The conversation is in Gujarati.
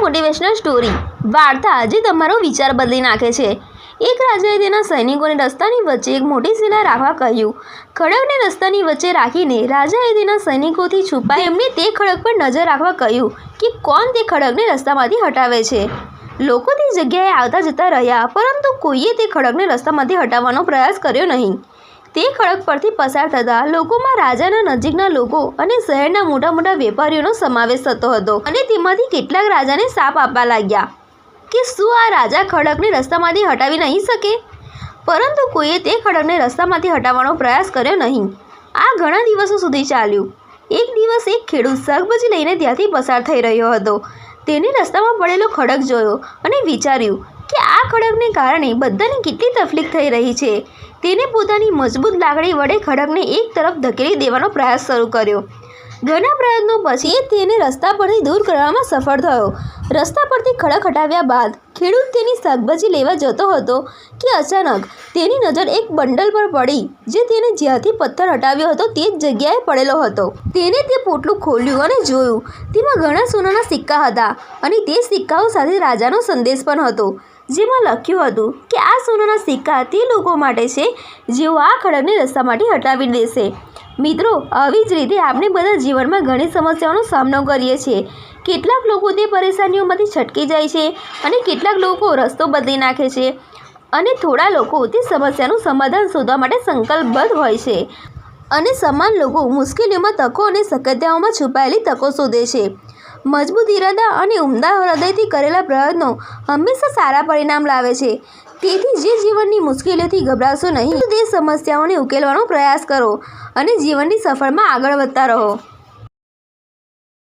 મોટિવેશનલ સ્ટોરી વાર્તા જે તમારો વિચાર બદલી નાખે છે। એક રાજાએ તેના સૈનિકોને રસ્તાની વચ્ચે એક મોટી શિલા રાખવા કહ્યું। ખડકને રસ્તાની વચ્ચે રાખીને રાજાએ તેના સૈનિકોથી છુપાઈ એમને તે ખડક પર નજર રાખવા કહ્યું કે કોણ તે ખડકને રસ્તામાંથી હટાવે છે। લોકો તે જગ્યાએ આવતા જતા રહ્યા, પરંતુ કોઈએ તે ખડકને રસ્તામાંથી હટાવવાનો પ્રયાસ કર્યો નહીં। તે ખડક પરથી પસાર થતા લોકોમાં રાજાના નજીકના લોકો અને શહેરના મોટા મોટા વેપારીઓનો સમાવેશ થતો હતો, અને તેમાંથી કેટલાક રાજાને શાપ આપવા લાગ્યા કે શું આ રાજા ખડકને રસ્તામાંથી હટાવી નહીં શકે, પરંતુ કોઈએ તે ખડકને રસ્તામાંથી હટાવવાનો પ્રયાસ કર્યો નહીં। આ ઘણા દિવસો સુધી ચાલ્યું। એક દિવસ એક ખેડૂત શાકભાજી લઈને ત્યાંથી પસાર થઈ રહ્યો હતો। તેને રસ્તામાં પડેલો ખડક જોયો અને વિચાર્યું કે આ ખડકને કારણે બધાને કેટલી તકલીફ થઈ રહી છે। તેને પોતાની મજબૂત લાકડી વડે ખડકને એક તરફ ધકેલી દેવાનો પ્રયાસ શરૂ કર્યો। ઘણા પ્રયત્નો પછી તેને રસ્તા પરથી દૂર કરવામાં સફળ થયો। રસ્તા પરથી ખડક હટાવ્યા બાદ ખેડૂત તેની શાકભાજી લેવા જતો હતો કે અચાનક તેની નજર એક બંડલ પર પડી, જે તેને જ્યાંથી પથ્થર હટાવ્યો હતો તે જ જગ્યાએ પડેલો હતો। તેને તે પોટલું ખોલ્યું અને જોયું, તેમાં ઘણા સોનાના સિક્કા હતા, અને તે સિક્કાઓ સાથે રાજાનો સંદેશ પણ હતો, જેમાં લખ્યું હતું કે આ સોનાના સિક્કા તે લોકો માટે છે જેઓ આ ખડકને રસ્તામાંથી હટાવી દેશે। મિત્રો, આવી જ રીતે આપણે બધા જીવનમાં ઘણી સમસ્યાઓનો સામનો કરીએ છીએ। કેટલાક લોકો તે પરેશાનીઓમાંથી છટકી જાય છે, અને કેટલાક લોકો રસ્તો બદલી નાખે છે, અને થોડા લોકો તે સમસ્યાનું સમાધાન શોધવા માટે સંકલ્પબદ્ધ હોય છે, અને સમાન લોકો મુશ્કેલીઓમાં તકો અને શક્યતાઓમાં છુપાયેલી તકો શોધે છે। મજબૂત ઇરાદા અને ઉમદા હૃદયથી કરેલા પ્રયત્નો હંમેશા સારા પરિણામ લાવે છે। તેથી જે જીવનની મુશ્કેલીઓથી ગભરાશો નહીં, તે સમસ્યાઓને ઉકેલવાનો પ્રયાસ કરો અને જીવનની સફળમાં આગળ વધતા રહો।